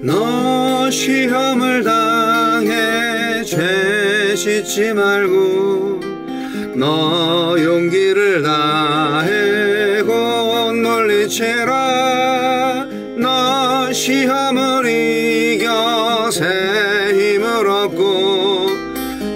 너 시험을 당해 죄 짓지 말고 너 용기를 다해 곧 물리치라. 너 시험을 이겨 새 힘을 얻고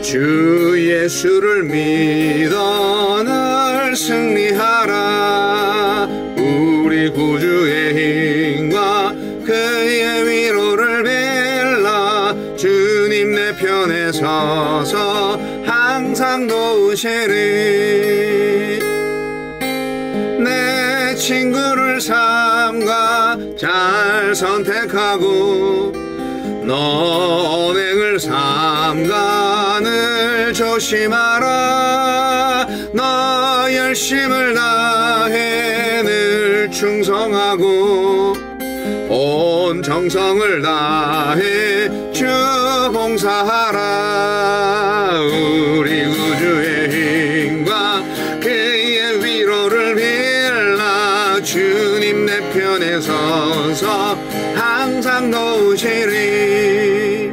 주 예수를 믿어 늘 승리하라. 우리 구주의 힘과 그의 위로를 빌라. 주님 내 편에 서서 항상 도우시리. 내 친구를 삼가 잘 선택하고 너 언행을 삼가 늘 조심하라. 너 열심을 다해 늘 충성하고 온 정성을 다해 주 봉사하라. 우리 구주의 힘과 그의 위로를 빌라. 주님 내 편에 서서 항상 도우시리.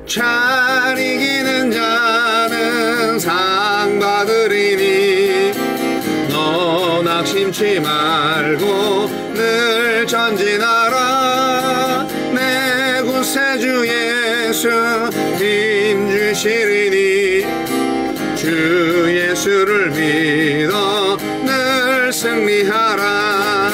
잘 이기는 자는 상 받으리니 너 낙심치 말고 늘 전진하라. 내 구세주 예수 힘 주시리니 주 예수를 믿어 늘 승리하라.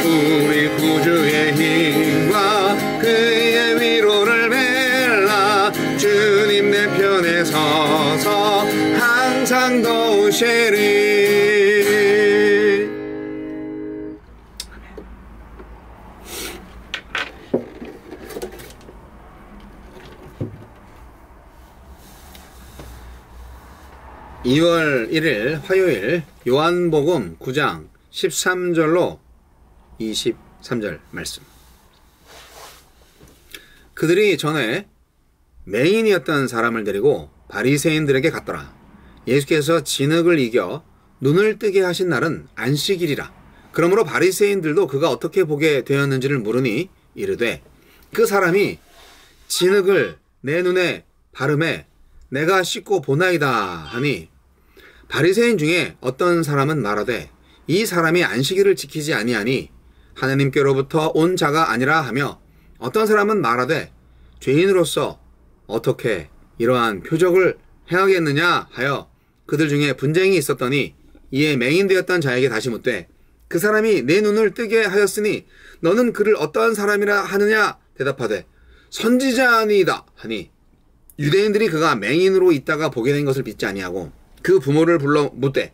우리 구주의 힘과 그의 위로를 빌라. 주님 내 편에 서서 항상 도우시리. 2월 1일 화요일 요한복음 9장 13절로 23절 말씀. 그들이 전에 맹인이었던 사람을 데리고 바리새인들에게 갔더라. 예수께서 진흙을 이겨 눈을 뜨게 하신 날은 안식일이라. 그러므로 바리새인들도 그가 어떻게 보게 되었는지를 물으니 이르되 그 사람이 진흙을 내 눈에 바르매 내가 씻고 보나이다 하니 바리새인 중에 어떤 사람은 말하되 이 사람이 안식일을 지키지 아니하니 하나님께로부터 온 자가 아니라 하며 어떤 사람은 말하되 죄인으로서 어떻게 이러한 표적을 행하겠느냐 하여 그들 중에 분쟁이 있었더니 이에 맹인되었던 자에게 다시 묻되 그 사람이 내 눈을 뜨게 하였으니 너는 그를 어떠한 사람이라 하느냐 대답하되 선지자니이다 하니 유대인들이 그가 맹인으로 있다가 보게 된 것을 믿지 아니하고 그 부모를 불러 묻되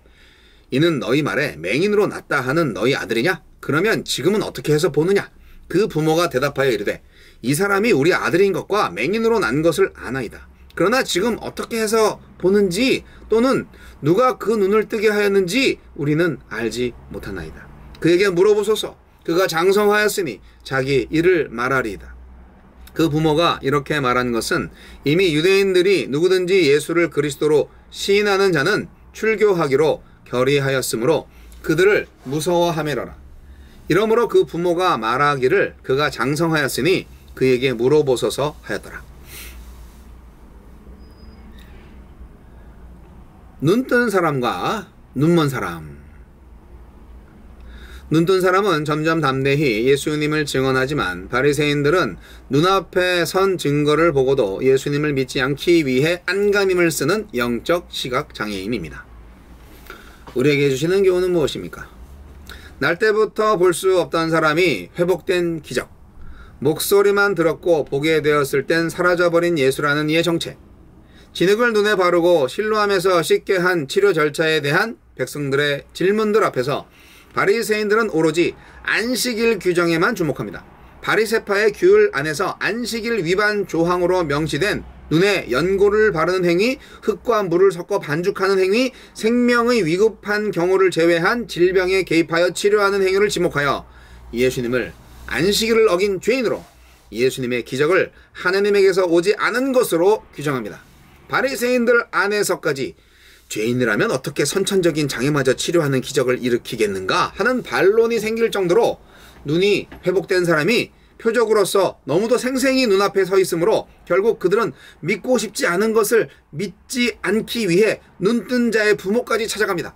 이는 너희 말에 맹인으로 났다 하는 너희 아들이냐? 그러면 지금은 어떻게 해서 보느냐? 그 부모가 대답하여 이르되 이 사람이 우리 아들인 것과 맹인으로 난 것을 아나이다. 그러나 지금 어떻게 해서 보는지 또는 누가 그 눈을 뜨게 하였는지 우리는 알지 못하나이다. 그에게 물어보소서. 그가 장성하였으니 자기 일을 말하리이다. 그 부모가 이렇게 말한 것은 이미 유대인들이 누구든지 예수를 그리스도로 시인하는 자는 출교하기로 결의하였으므로 그들을 무서워하매러라. 이러므로 그 부모가 말하기를 그가 장성하였으니 그에게 물어보소서 하였더라. 눈뜬 사람과 눈먼 사람. 눈뜬 사람은 점점 담대히 예수님을 증언하지만 바리새인들은 눈앞에 선 증거를 보고도 예수님을 믿지 않기 위해 안간힘을 쓰는 영적 시각 장애인입니다. 우리에게 주시는 교훈은 무엇입니까? 날 때부터 볼 수 없던 사람이 회복된 기적, 목소리만 들었고 보게 되었을 땐 사라져버린 예수라는 이의 정체, 진흙을 눈에 바르고 실로함에서 씻게 한 치료 절차에 대한 백성들의 질문들 앞에서 바리새인들은 오로지 안식일 규정에만 주목합니다. 바리새파의 규율 안에서 안식일 위반 조항으로 명시된 눈에 연고를 바르는 행위, 흙과 물을 섞어 반죽하는 행위, 생명의 위급한 경우를 제외한 질병에 개입하여 치료하는 행위를 지목하여 예수님을 안식일을 어긴 죄인으로 예수님의 기적을 하나님에게서 오지 않은 것으로 규정합니다. 바리새인들 안에서까지 죄인이라면 어떻게 선천적인 장애마저 치료하는 기적을 일으키겠는가 하는 반론이 생길 정도로 눈이 회복된 사람이 표적으로서 너무도 생생히 눈앞에 서 있으므로 결국 그들은 믿고 싶지 않은 것을 믿지 않기 위해 눈뜬 자의 부모까지 찾아갑니다.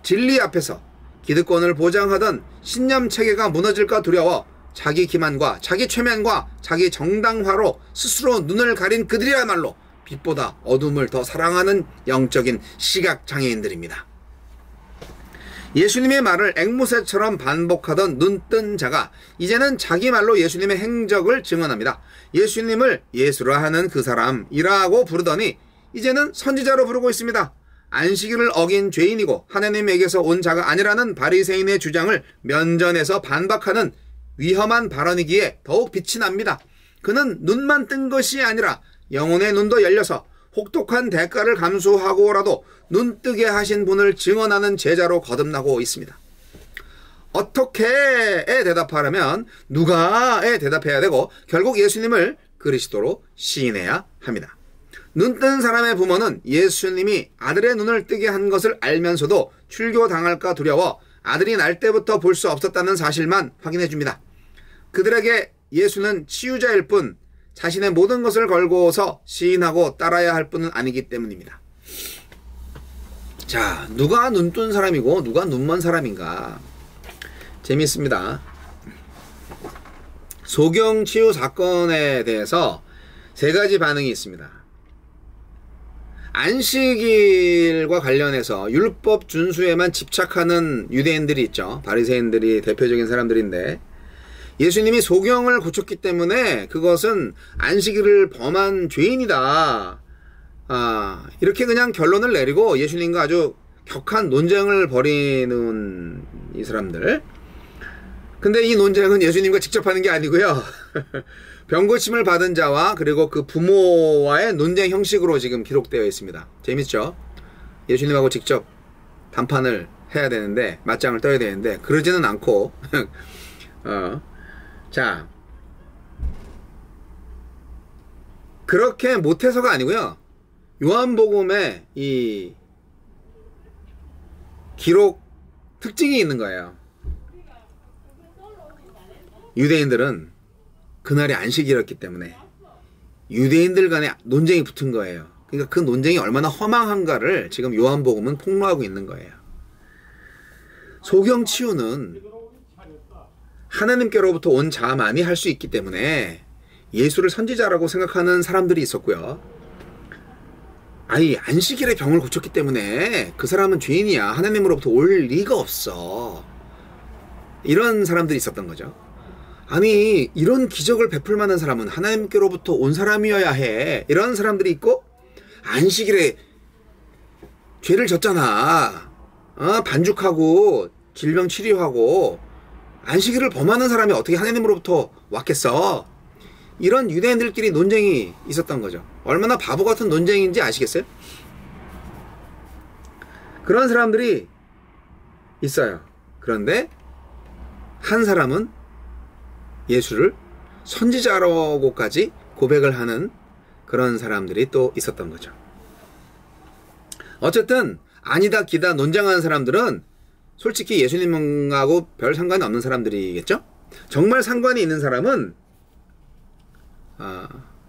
진리 앞에서 기득권을 보장하던 신념 체계가 무너질까 두려워 자기 기만과 자기 최면과 자기 정당화로 스스로 눈을 가린 그들이야말로 빛보다 어둠을 더 사랑하는 영적인 시각장애인들입니다. 예수님의 말을 앵무새처럼 반복하던 눈뜬 자가 이제는 자기 말로 예수님의 행적을 증언합니다. 예수님을 예수라 하는 그 사람이라고 부르더니 이제는 선지자로 부르고 있습니다. 안식일을 어긴 죄인이고 하나님에게서 온 자가 아니라는 바리새인의 주장을 면전에서 반박하는 위험한 발언이기에 더욱 빛이 납니다. 그는 눈만 뜬 것이 아니라 영혼의 눈도 열려서 혹독한 대가를 감수하고라도 눈뜨게 하신 분을 증언하는 제자로 거듭나고 있습니다. 어떻게에 대답하려면 누가에 대답해야 되고 결국 예수님을 그리스도로 시인해야 합니다. 눈뜬 사람의 부모는 예수님이 아들의 눈을 뜨게 한 것을 알면서도 출교당할까 두려워 아들이 날 때부터 볼 수 없었다는 사실만 확인해 줍니다. 그들에게 예수는 치유자일 뿐 자신의 모든 것을 걸고서 시인하고 따라야 할 뿐은 아니기 때문입니다. 자, 누가 눈뜬 사람이고 누가 눈먼 사람인가? 재밌습니다. 소경 치유 사건에 대해서 세 가지 반응이 있습니다. 안식일과 관련해서 율법 준수에만 집착하는 유대인들이 있죠. 바리새인들이 대표적인 사람들인데 예수님이 소경을 고쳤기 때문에 그것은 안식일을 범한 죄인이다. 이렇게 그냥 결론을 내리고 예수님과 아주 격한 논쟁을 벌이는 이 사람들. 근데 이 논쟁은 예수님과 직접 하는 게 아니고요. 병고침을 받은 자와 그리고 그 부모와의 논쟁 형식으로 지금 기록되어 있습니다. 재밌죠? 예수님하고 직접 담판을 해야 되는데, 맞짱을 떠야 되는데, 그러지는 않고, 자, 그렇게 못해서가 아니고요. 요한복음에 이 기록 특징이 있는 거예요. 유대인들은 그날이 안식일이었기 때문에 유대인들 간에 논쟁이 붙은 거예요. 그러니까 그 논쟁이 얼마나 허망한가를 지금 요한복음은 폭로하고 있는 거예요. 소경 치유는 하나님께로부터 온 자만이 할 수 있기 때문에 예수를 선지자라고 생각하는 사람들이 있었고요. 아니, 안식일에 병을 고쳤기 때문에 그 사람은 죄인이야. 하나님으로부터 올 리가 없어. 이런 사람들이 있었던 거죠. 아니, 이런 기적을 베풀 만한 사람은 하나님께로부터 온 사람이어야 해. 이런 사람들이 있고, 안식일에 죄를 졌잖아. 반죽하고 질병 치료하고 안식일을 범하는 사람이 어떻게 하나님으로부터 왔겠어? 이런 유대인들끼리 논쟁이 있었던 거죠. 얼마나 바보 같은 논쟁인지 아시겠어요? 그런 사람들이 있어요. 그런데 한 사람은 예수를 선지자라고까지 고백을 하는 그런 사람들이 또 있었던 거죠. 어쨌든 아니다 기다 논쟁하는 사람들은 솔직히 예수님하고 별 상관이 없는 사람들이겠죠? 정말 상관이 있는 사람은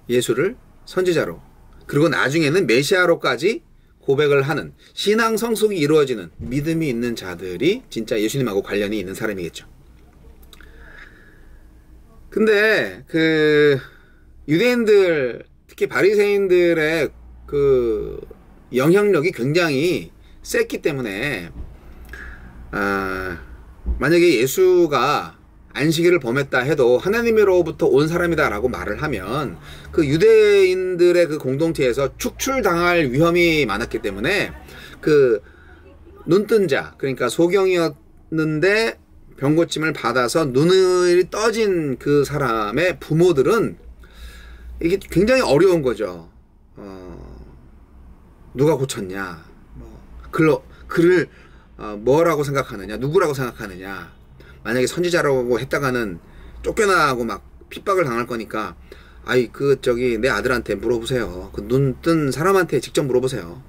예수를 선지자로, 그리고 나중에는 메시아로까지 고백을 하는 신앙 성숙이 이루어지는 믿음이 있는 자들이 진짜 예수님하고 관련이 있는 사람이겠죠. 근데 그 유대인들, 특히 바리새인들의 그 영향력이 굉장히 셌기 때문에 만약에 예수가 안식일을 범했다 해도 하나님으로부터 온 사람이다라고 말을 하면 그 유대인들의 그 공동체에서 축출당할 위험이 많았기 때문에 그 눈뜬 자, 그러니까 소경이었는데 병고침을 받아서 눈이 떠진 그 사람의 부모들은 이게 굉장히 어려운 거죠. 누가 고쳤냐, 그를 뭐라고 생각하느냐, 누구라고 생각하느냐. 만약에 선지자라고 했다가는 쫓겨나고 막 핍박을 당할 거니까 아이 내 아들한테 물어보세요. 그 눈 뜬 사람한테 직접 물어보세요.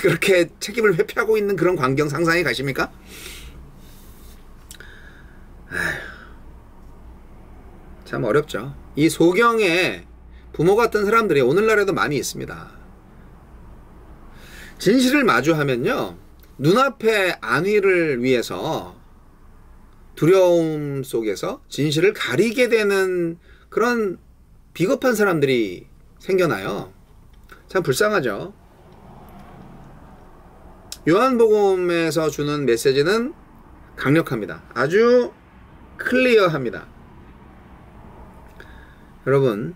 그렇게 책임을 회피하고 있는 그런 광경 상상해 가십니까? 참 어렵죠. 이 소경의 부모 같은 사람들이 오늘날에도 많이 있습니다. 진실을 마주하면요, 눈앞의 안위를 위해서 두려움 속에서 진실을 가리게 되는 그런 비겁한 사람들이 생겨나요. 참 불쌍하죠. 요한복음에서 주는 메시지는 강력합니다. 아주 클리어합니다. 여러분,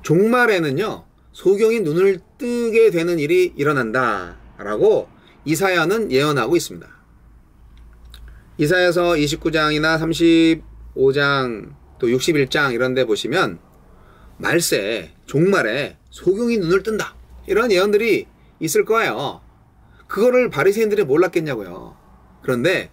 종말에는요, 소경이 눈을 뜨게 되는 일이 일어난다 라고 이사야는 예언하고 있습니다. 이사야서 29장이나 35장 또 61장 이런 데 보시면 말세, 종말에 소경이 눈을 뜬다, 이런 예언들이 있을 거예요. 그거를 바리새인들이 몰랐겠냐고요. 그런데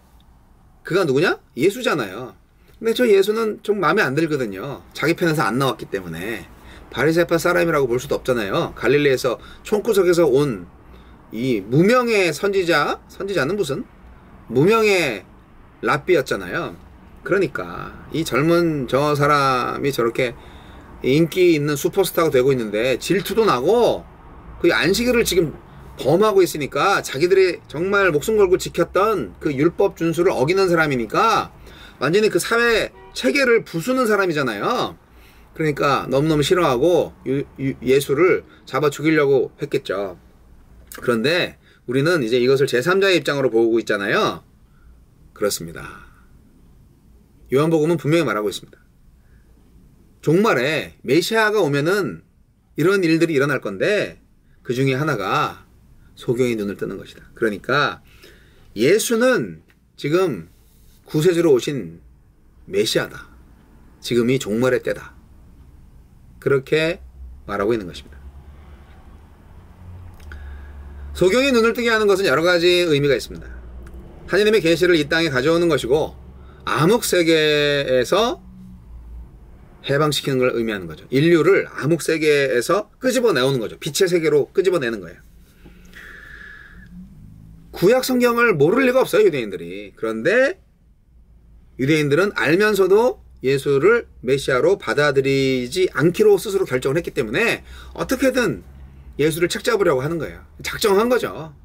그가 누구냐? 예수잖아요. 근데 저 예수는 좀 마음에 안 들거든요. 자기 편에서 안 나왔기 때문에. 바리새파 사람이라고 볼 수도 없잖아요. 갈릴리에서 총구석에서 온 이 무명의 선지자는 무슨 무명의 랍비였잖아요. 그러니까 이 젊은 저 사람이 저렇게 인기 있는 슈퍼스타가 되고 있는데 질투도 나고 그 안식일을 지금 범하고 있으니까 자기들이 정말 목숨 걸고 지켰던 그 율법 준수를 어기는 사람이니까 완전히 그 사회 체계를 부수는 사람이잖아요. 그러니까 너무너무 싫어하고 예수를 잡아 죽이려고 했겠죠. 그런데 우리는 이제 이것을 제3자의 입장으로 보고 있잖아요. 그렇습니다. 요한복음은 분명히 말하고 있습니다. 종말에 메시아가 오면은 이런 일들이 일어날 건데 그 중에 하나가 소경이 눈을 뜨는 것이다. 그러니까 예수는 지금 구세주로 오신 메시아다. 지금이 종말의 때다. 그렇게 말하고 있는 것입니다. 소경이 눈을 뜨게 하는 것은 여러 가지 의미가 있습니다. 하나님의 계시를 이 땅에 가져오는 것이고 암흑세계에서 해방시키는 걸 의미하는 거죠. 인류를 암흑세계에서 끄집어내오는 거죠. 빛의 세계로 끄집어내는 거예요. 구약 성경을 모를 리가 없어요, 유대인들이. 그런데 유대인들은 알면서도 예수를 메시아로 받아들이지 않기로 스스로 결정을 했기 때문에 어떻게든 예수를 책잡으려고 하는 거예요. 작정한 거죠.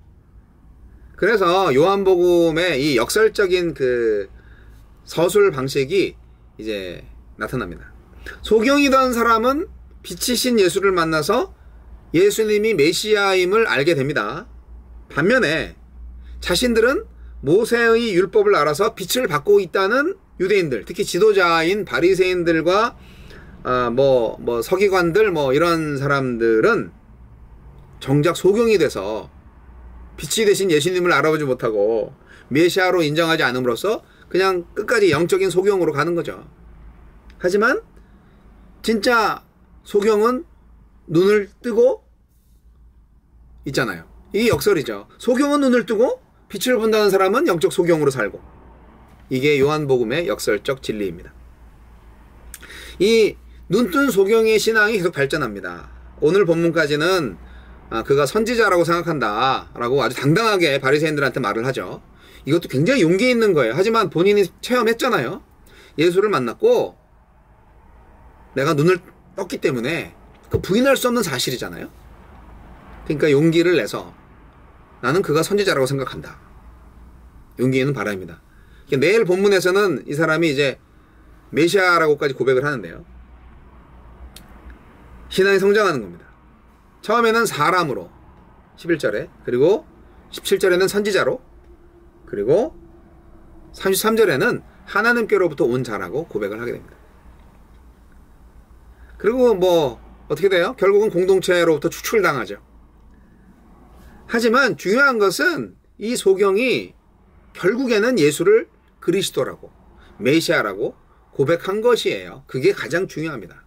그래서 요한복음의 이 역설적인 그 서술 방식이 이제 나타납니다. 소경이던 사람은 빛이신 예수를 만나서 예수님이 메시아임을 알게 됩니다. 반면에 자신들은 모세의 율법을 알아서 빛을 받고 있다는 유대인들, 특히 지도자인 바리새인들과 서기관들 이런 사람들은 정작 소경이 돼서 빛이 되신 예수님을 알아보지 못하고 메시아로 인정하지 않음으로써 그냥 끝까지 영적인 소경으로 가는 거죠. 하지만 진짜 소경은 눈을 뜨고 있잖아요. 이게 역설이죠. 소경은 눈을 뜨고 빛을 본다는 사람은 영적 소경으로 살고, 이게 요한복음의 역설적 진리입니다. 이 눈뜬 소경의 신앙이 계속 발전합니다. 오늘 본문까지는 그가 선지자라고 생각한다 라고 아주 당당하게 바리새인들한테 말을 하죠. 이것도 굉장히 용기 있는 거예요. 하지만 본인이 체험했잖아요. 예수를 만났고 내가 눈을 떴기 때문에 그 부인할 수 없는 사실이잖아요. 그러니까 용기를 내서 나는 그가 선지자라고 생각한다. 용기 있는 바람입니다. 내일 본문에서는 이 사람이 이제 메시아라고까지 고백을 하는데요. 신앙이 성장하는 겁니다. 처음에는 사람으로 11절에, 그리고 17절에는 선지자로, 그리고 33절에는 하나님께로부터 온 자라고 고백을 하게 됩니다. 그리고 어떻게 돼요? 결국은 공동체로부터 추출당하죠. 하지만 중요한 것은 이 소경이 결국에는 예수를 그리스도라고, 메시아라고 고백한 것이에요. 그게 가장 중요합니다.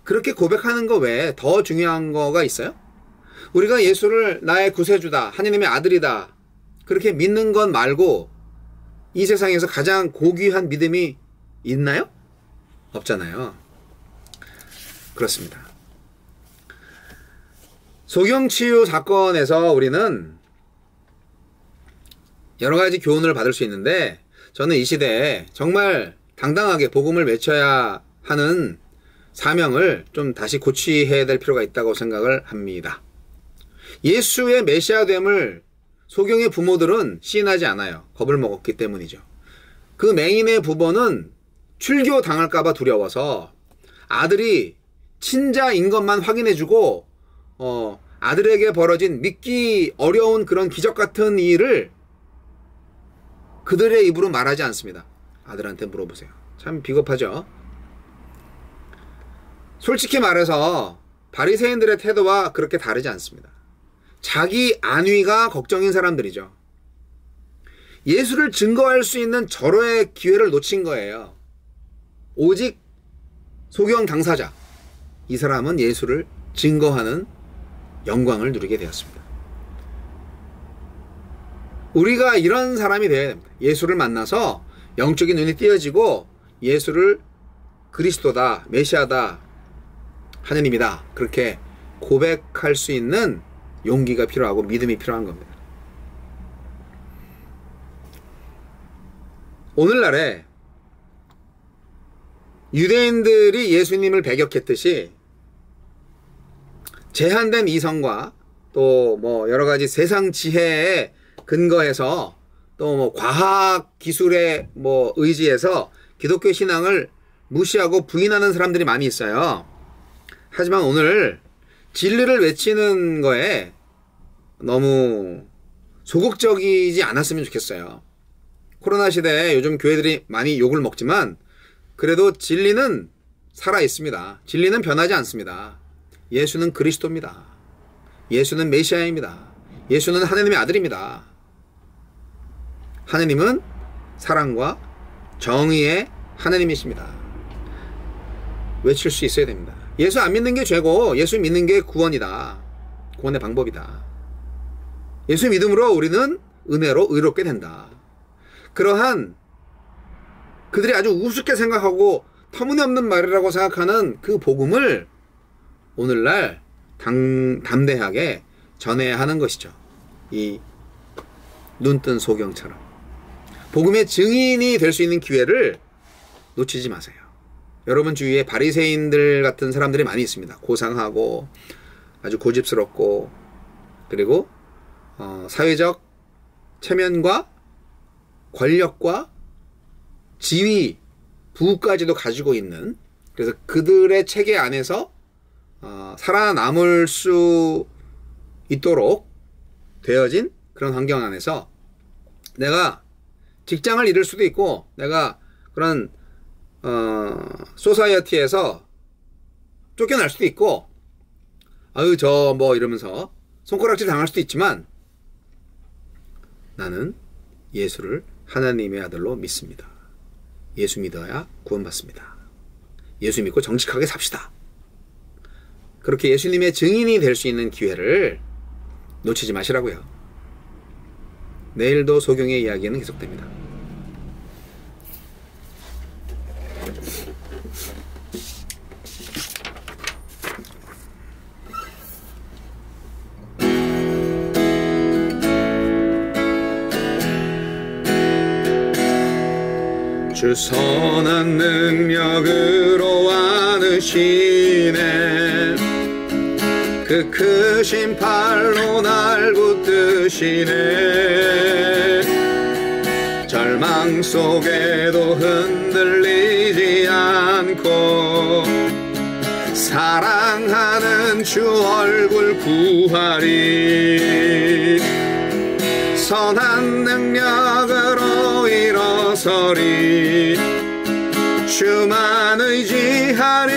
그렇게 고백하는 거 외에 더 중요한 거가 있어요? 우리가 예수를 나의 구세주다, 하나님의 아들이다, 그렇게 믿는 것 말고 이 세상에서 가장 고귀한 믿음이 있나요? 없잖아요. 그렇습니다. 소경치유 사건에서 우리는 여러 가지 교훈을 받을 수 있는데, 저는 이 시대에 정말 당당하게 복음을 외쳐야 하는 사명을 좀 다시 고취해야 될 필요가 있다고 생각을 합니다. 예수의 메시아됨을 소경의 부모들은 시인하지 않아요. 겁을 먹었기 때문이죠. 그 맹인의 부모는 출교 당할까봐 두려워서 아들이 친자인 것만 확인해주고 아들에게 벌어진 믿기 어려운 그런 기적 같은 일을 그들의 입으로 말하지 않습니다. 아들한테 물어보세요. 참 비겁하죠. 솔직히 말해서 바리새인들의 태도와 그렇게 다르지 않습니다. 자기 안위가 걱정인 사람들이죠. 예수를 증거할 수 있는 절호의 기회를 놓친 거예요. 오직 소경 당사자, 이 사람은 예수를 증거하는 영광을 누리게 되었습니다. 우리가 이런 사람이 되어야 됩니다. 예수를 만나서 영적인 눈이 띄어지고 예수를 그리스도다, 메시아다, 하느님이다, 그렇게 고백할 수 있는 용기가 필요하고 믿음이 필요한 겁니다. 오늘날에 유대인들이 예수님을 배격했듯이 제한된 이성과 또 뭐 여러 가지 세상 지혜에 근거해서 또 뭐 과학 기술에 뭐 의지해서 기독교 신앙을 무시하고 부인하는 사람들이 많이 있어요. 하지만 오늘 진리를 외치는 거에 너무 소극적이지 않았으면 좋겠어요. 코로나 시대에 요즘 교회들이 많이 욕을 먹지만 그래도 진리는 살아 있습니다. 진리는 변하지 않습니다. 예수는 그리스도입니다. 예수는 메시아입니다. 예수는 하나님의 아들입니다. 하나님은 사랑과 정의의 하나님이십니다. 외칠 수 있어야 됩니다. 예수 안 믿는 게 죄고 예수 믿는 게 구원이다. 구원의 방법이다. 예수 믿음으로 우리는 은혜로 의롭게 된다. 그러한 그들이 아주 우습게 생각하고 터무니없는 말이라고 생각하는 그 복음을 오늘날 담대하게 전해야 하는 것이죠. 이 눈뜬 소경처럼 복음의 증인이 될 수 있는 기회를 놓치지 마세요. 여러분 주위에 바리새인들 같은 사람들이 많이 있습니다. 고상하고 아주 고집스럽고 그리고 사회적 체면과 권력과 지위, 부까지도 가지고 있는, 그래서 그들의 체계 안에서 살아남을 수 있도록 되어진 그런 환경 안에서 내가 직장을 잃을 수도 있고 내가 그런 소사이어티에서 쫓겨날 수도 있고 아유 저 뭐 이러면서 손가락질 당할 수도 있지만 나는 예수를 하나님의 아들로 믿습니다. 예수 믿어야 구원받습니다. 예수 믿고 정직하게 삽시다. 그렇게 예수님의 증인이 될 수 있는 기회를 놓치지 마시라고요. 내일도 소경의 이야기는 계속됩니다. 주 선한 능력으로 안으시네 그 크신 팔로 날 붙드시네 절망 속에도 흔들리지 않고 사랑하는 주 얼굴 구하리 선한 능력으로 일어서리 주만 의지하리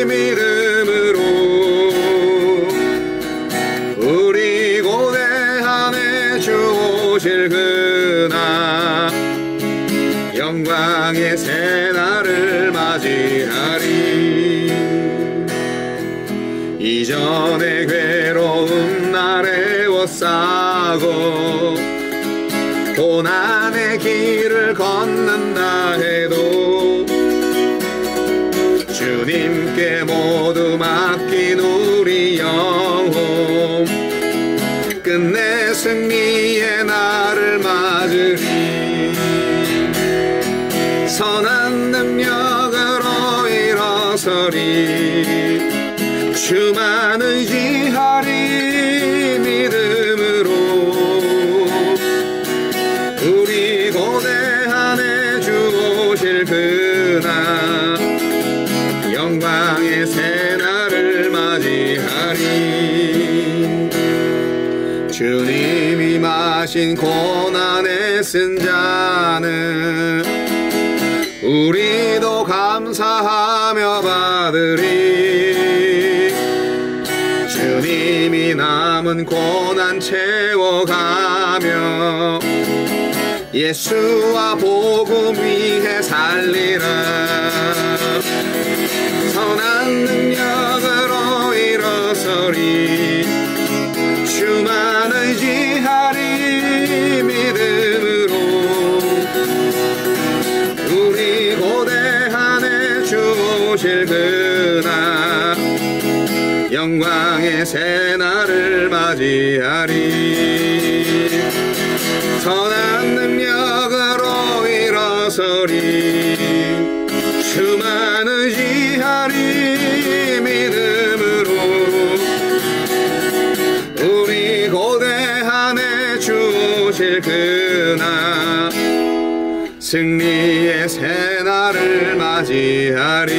믿음으로 우리 고대한에 주 오실 그날 영광의 새날을 맞이하리 이전의 괴로움 날 에워싸고 고난의 길을 걷는다 해도 주님께 주께 모두 맡긴 우리 영혼 끝내 승리의 날을 맞으리. 선한 능력으로 일어서리. 주만 의지하리. 믿음으로 우리 고대한에 주 오실 그날 영광의 새날을 맞이하리. 주님이 마신 고난에 쓴 잔은 우리도 감사하며 받으리. 주님이 남은 고난 채워가며 예수와 복음 위해 살리라. 선한 능력으로 일어서리. 주만 의지하리. 믿음으로 우리 고대한에 주 오실 그날 영광의 새날을 맞이하리. 선한 능력으로 일어서리. 주만 의지하리. 믿음으로 우리 고대한에 주 오실 그날 승리의 새날을 맞이하리.